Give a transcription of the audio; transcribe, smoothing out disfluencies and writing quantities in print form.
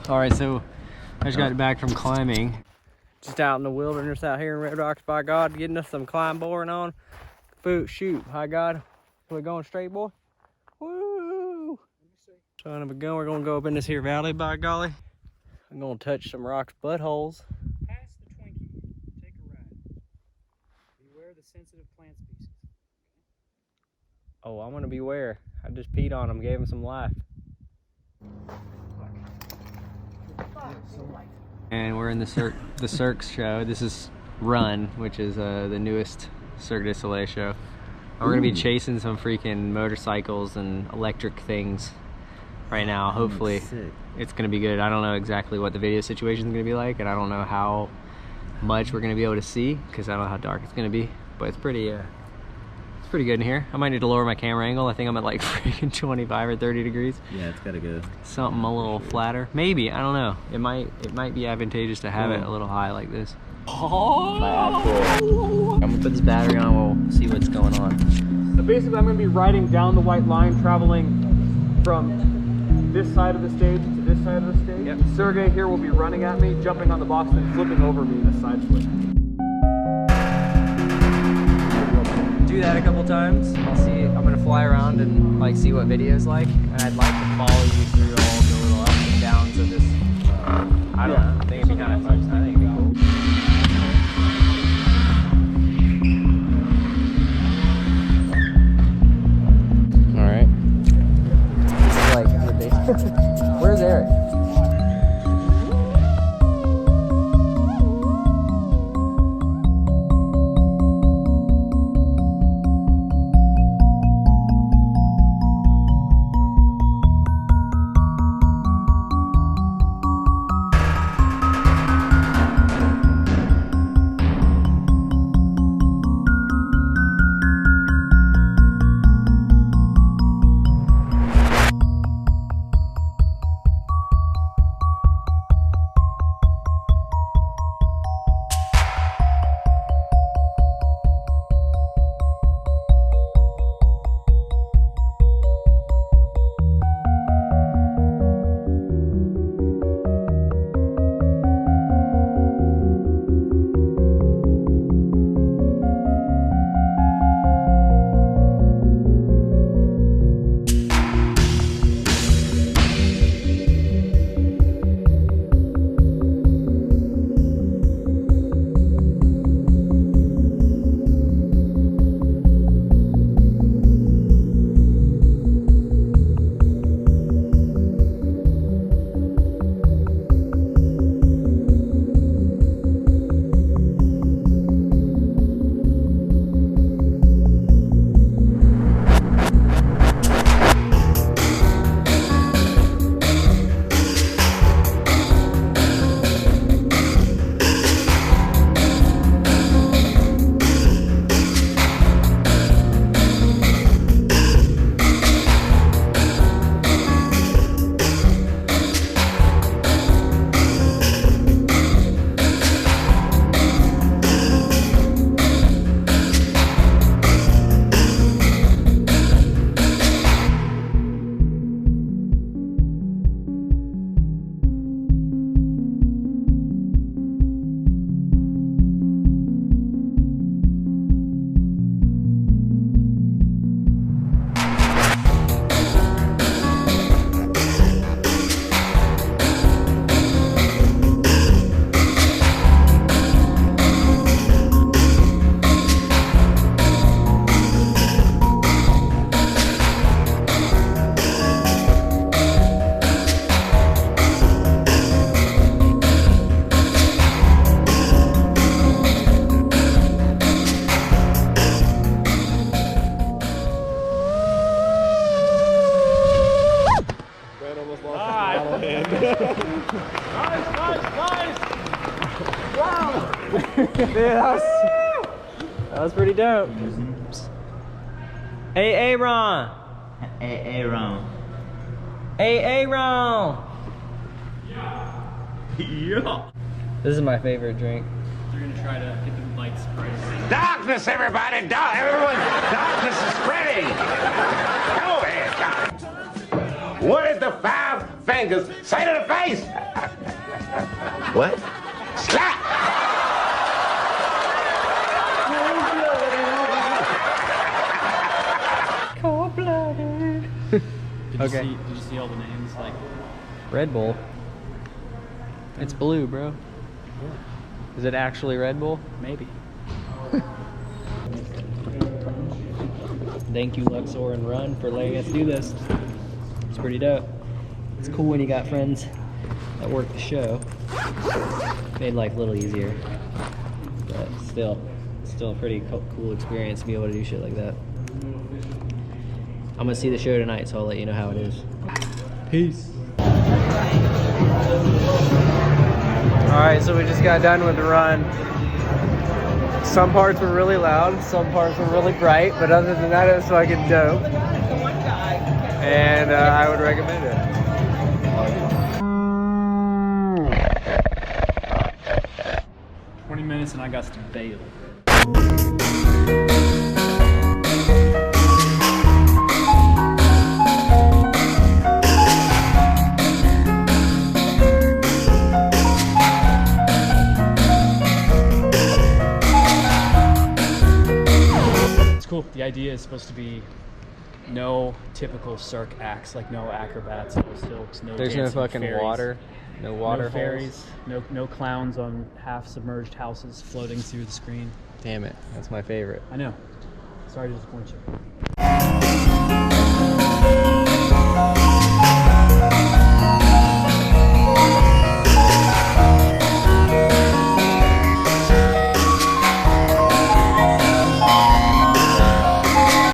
All right, so I just got back from climbing. Just out in the wilderness out here in Red Rocks, by God, getting us some climb boring on. Shoot, hi God. We're going straight, boy. Woo! Son of a gun, we're gonna go up in this here valley, by golly. I'm gonna touch some rocks buttholes. Pass the Twinkie, take a ride. Beware the sensitive plant species. Oh, I'm gonna beware. I just peed on him, gave him some life. And we're in the Cirque show. This is R.U.N, which is the newest Cirque du Soleil show. And we're gonna be chasing some freaking motorcycles and electric things right now. Hopefully it's gonna be good. I don't know exactly what the video situation is gonna be like, and I don't know how much we're gonna be able to see because I don't know how dark it's gonna be. But it's pretty good in here. I might need to lower my camera angle. I think I'm at like freaking 25 or 30 degrees. Yeah, it's gotta go something a little flatter. Maybe, I don't know. It might be advantageous to have it a little high like this. Oh! I'm gonna put this battery on, we'll see what's going on. So basically I'm gonna be riding down the white line, traveling from this side of the stage to this side of the stage. Yep. Sergey here will be running at me, jumping on the box and flipping over me in a side flip. Do that a couple times. I'll see. I'm gonna fly around and like see what video's like, and I'd like to follow you through all the little ups and downs of this. I don't know. I think it'd be kind of fun. I think it'd be cool. All right. Like, where's Eric? Yeah, that was pretty dope. Hey, Aaron. Hey, Aaron. Hey, Aaron. Yeah. This is my favorite drink. You're gonna try to hit the lights right. Darkness, everybody! Everyone! Darkness is spreading! Go ahead, God. What is the 5 fingers. Say to the face. What? Slap. Cold-blooded. Okay. Did you see all the names? Like, Red Bull. It's blue, bro. Is it actually Red Bull? maybe. Thank you, Luxor and Run, for letting us do this. It's pretty dope. It's cool when you got friends that work the show. Made life a little easier, but still a pretty cool experience to be able to do shit like that. I'm gonna see the show tonight, so I'll let you know how it is. Peace. Alright, so we just got done with the run. Some parts were really loud, some parts were really bright, but other than that, it was fucking dope. And I would recommend it. 20 minutes and I got to bail. Cool. The idea is supposed to be no typical Cirque acts, like no acrobats, no stilts, no There's no dancing fucking fairies, water, no water no holes. fairies, no clowns on half-submerged houses floating through the screen. Damn it, that's my favorite. I know. Sorry to disappoint you.